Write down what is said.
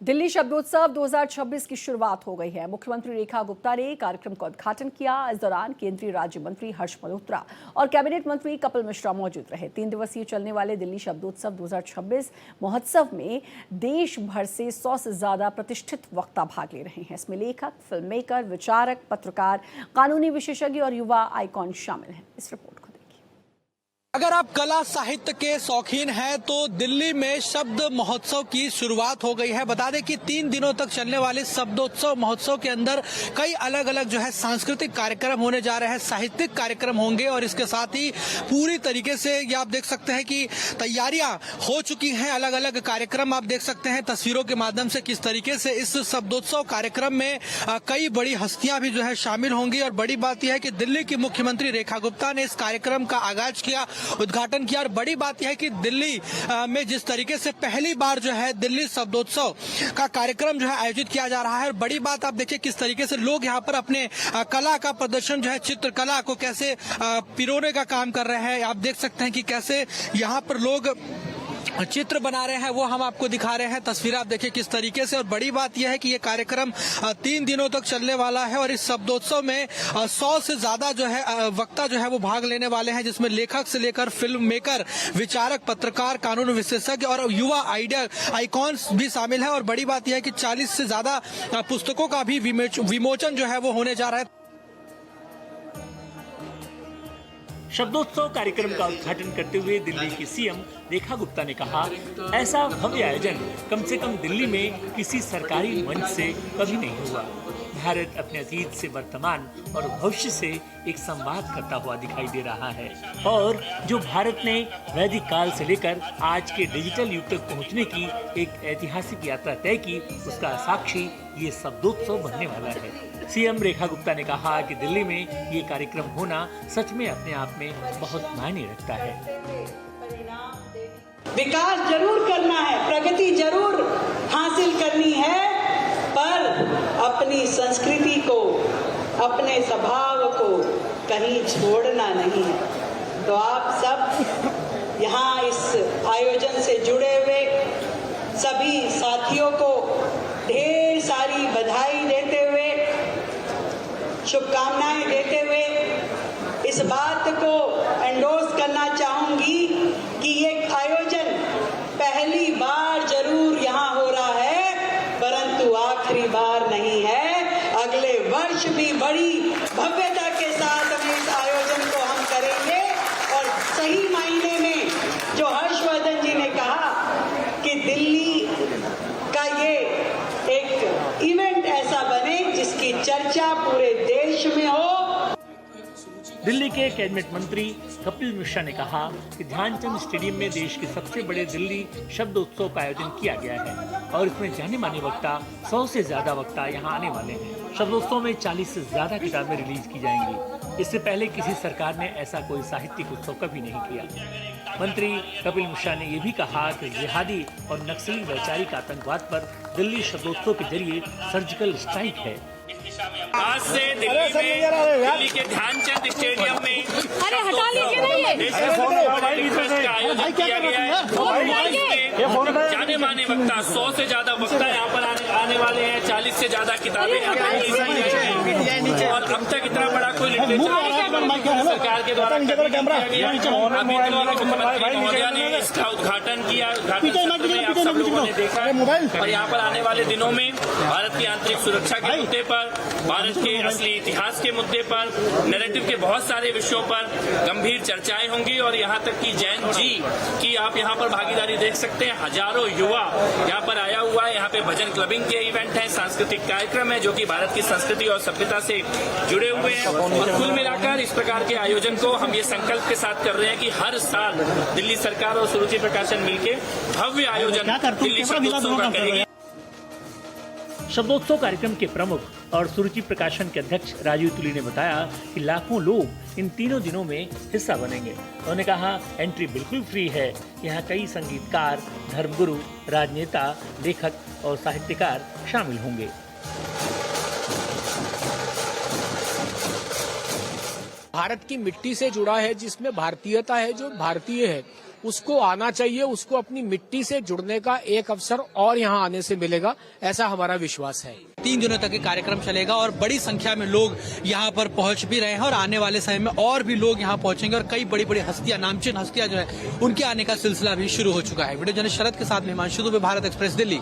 दिल्ली शब्दोत्सव 2026 की शुरुआत हो गई है। मुख्यमंत्री रेखा गुप्ता ने कार्यक्रम का उद्घाटन किया। इस दौरान केंद्रीय राज्य मंत्री हर्ष मल्होत्रा और कैबिनेट मंत्री कपिल मिश्रा मौजूद रहे। 3 दिवसीय चलने वाले दिल्ली शब्दोत्सव 2026 महोत्सव में देश भर से 100 से ज्यादा प्रतिष्ठित वक्ता भाग ले रहे हैं। इसमें लेखक, फिल्म मेकर, विचारक, पत्रकार, कानूनी विशेषज्ञ और युवा आइकॉन शामिल हैं। इस रिपोर्ट को अगर आप कला साहित्य के शौकीन हैं तो दिल्ली में शब्द महोत्सव की शुरुआत हो गई है। बता दें कि 3 दिनों तक चलने वाले शब्दोत्सव महोत्सव के अंदर कई अलग अलग जो है सांस्कृतिक कार्यक्रम होने जा रहे हैं, साहित्यिक कार्यक्रम होंगे और इसके साथ ही पूरी तरीके से ये आप देख सकते हैं कि तैयारियां हो चुकी हैं। अलग अलग कार्यक्रम आप देख सकते हैं तस्वीरों के माध्यम से किस तरीके से इस शब्दोत्सव कार्यक्रम में कई बड़ी हस्तियां भी जो है शामिल होंगी। और बड़ी बात यह है कि दिल्ली की मुख्यमंत्री रेखा गुप्ता ने इस कार्यक्रम का आगाज किया, उद्घाटन किया। और बड़ी बात यह है कि दिल्ली में जिस तरीके से पहली बार जो है दिल्ली शब्दोत्सव का कार्यक्रम जो है आयोजित किया जा रहा है। और बड़ी बात आप देखिए किस तरीके से लोग यहाँ पर अपने कला का प्रदर्शन जो है, चित्रकला को कैसे पिरोने का काम कर रहे हैं। आप देख सकते हैं कि कैसे यहाँ पर लोग चित्र बना रहे हैं, वो हम आपको दिखा रहे हैं। तस्वीर आप देखिए किस तरीके से। और बड़ी बात यह है कि ये कार्यक्रम 3 दिनों तक चलने वाला है और इस शब्दोत्सव में 100 से ज्यादा जो है वक्ता जो है वो भाग लेने वाले हैं, जिसमें लेखक से लेकर फिल्म मेकर, विचारक, पत्रकार, कानून विशेषज्ञ और युवा आइकॉन्स भी शामिल है। और बड़ी बात यह है कि 40 से ज्यादा पुस्तकों का भी विमोचन जो है वो होने जा रहा है। शब्दोत्सव कार्यक्रम का उद्घाटन करते हुए दिल्ली की सीएम रेखा गुप्ता ने कहा, ऐसा भव्य आयोजन कम से कम दिल्ली में किसी सरकारी मंच से कभी नहीं हुआ। भारत अपने अतीत से वर्तमान और भविष्य से एक संवाद करता हुआ दिखाई दे रहा है और जो भारत ने वैदिक काल से लेकर आज के डिजिटल युग तक पहुंचने की एक ऐतिहासिक यात्रा तय की, उसका साक्षी ये शब्दोत्सव बनने वाला है। सीएम रेखा गुप्ता ने कहा कि दिल्ली में ये कार्यक्रम होना सच में अपने आप में बहुत मायने रखता है। विकास जरूर करना है, प्रगति जरूर हासिल करनी है, पर अपनी संस्कृति को, अपने स्वभाव को कहीं छोड़ना नहीं है। तो आप सब यहाँ इस आयोजन से जुड़े हुए सभी साथियों को ढेर सारी बधाई देते हुए, शुभकामनाएं देते हुए इस बात को एंडोर्स करना चाहूंगी कि ये आयोजन पहली बार जरूर यहाँ हो रहा है, परंतु आखिरी बार नहीं है। अगले वर्ष भी बड़ी भव्यता के साथ हम इस आयोजन को हम करेंगे और सही मायने में जो हर्षवर्धन जी ने कहा कि दिल्ली का ये एक इवेंट ऐसा बने जिसकी चर्चा पूरे देश में हो। दिल्ली के कैबिनेट मंत्री कपिल मिश्रा ने कहा कि ध्यानचंद स्टेडियम में देश के सबसे बड़े दिल्ली शब्दोत्सव का आयोजन किया गया है और इसमें जाने माने वक्ता, 100 से ज्यादा वक्ता यहाँ आने वाले हैं। शब्दोत्सव में 40 से ज्यादा किताबें रिलीज की जाएंगी। इससे पहले किसी सरकार ने ऐसा कोई साहित्यिक उत्सव कभी नहीं किया। मंत्री कपिल मिश्रा ने यह भी कहा कि जिहादी और नक्सली वैचारिक आतंकवाद पर दिल्ली शब्दोत्सव के जरिए सर्जिकल स्ट्राइक है। आज से दिल्ली के ध्यानचंद स्टेडियम में आयोजन किया गया है। जाने माने वक्ता, 100 से ज्यादा वक्ता यहाँ पर आने वाले हैं। 40 से ज्यादा किताबें यहाँ पर रिलीज की जाएंगी और अब तक इतना बड़ा कोई लिटरेचर सरकार के द्वारा महोदया ने इसका उद्घाटन किया। आप सब लोगों ने देखा और यहाँ पर आने वाले दिनों में भारत की आंतरिक सुरक्षा के मुद्दे पर, भारत के असली इतिहास के मुद्दे पर, नैरेटिव के बहुत सारे विषयों पर गंभीर चर्चाएं होंगी। और यहाँ तक कि जैन जी की आप यहाँ पर भागीदारी देख सकते हैं। हजारों युवा यहाँ पर आया हुआ है। यहाँ पे भजन क्लबिंग के इवेंट हैं, सांस्कृतिक कार्यक्रम है जो कि भारत की संस्कृति और सभ्यता से जुड़े हुए हैं। और कुल मिलाकर इस प्रकार के आयोजन को हम ये संकल्प के साथ कर रहे हैं कि हर साल दिल्ली सरकार और सुरुचि प्रकाशन मिलकर भव्य आयोजन दिल्ली शब्दोत्सव का करेगी। शब्दोत्सव कार्यक्रम के प्रमुख और सुरुचि प्रकाशन के अध्यक्ष राजीव तुली ने बताया कि लाखों लोग इन 3 दिनों में हिस्सा बनेंगे। उन्होंने कहा, एंट्री बिल्कुल फ्री है। यहाँ कई संगीतकार, धर्मगुरु, राजनेता, लेखक और साहित्यकार शामिल होंगे। भारत की मिट्टी से जुड़ा है, जिसमें भारतीयता है, जो भारतीय है, उसको आना चाहिए, उसको अपनी मिट्टी से जुड़ने का एक अवसर और यहाँ आने से मिलेगा, ऐसा हमारा विश्वास है। 3 दिनों तक ये कार्यक्रम चलेगा और बड़ी संख्या में लोग यहाँ पर पहुंच भी रहे हैं और आने वाले समय में और भी लोग यहाँ पहुंचेंगे और कई बड़ी बड़ी हस्तियां, नामचीन हस्तियां जो है उनके आने का सिलसिला भी शुरू हो चुका है। वीडियो जर्नलिस्ट शरद के साथ में हिमांशु दुबे, भारत एक्सप्रेस, दिल्ली।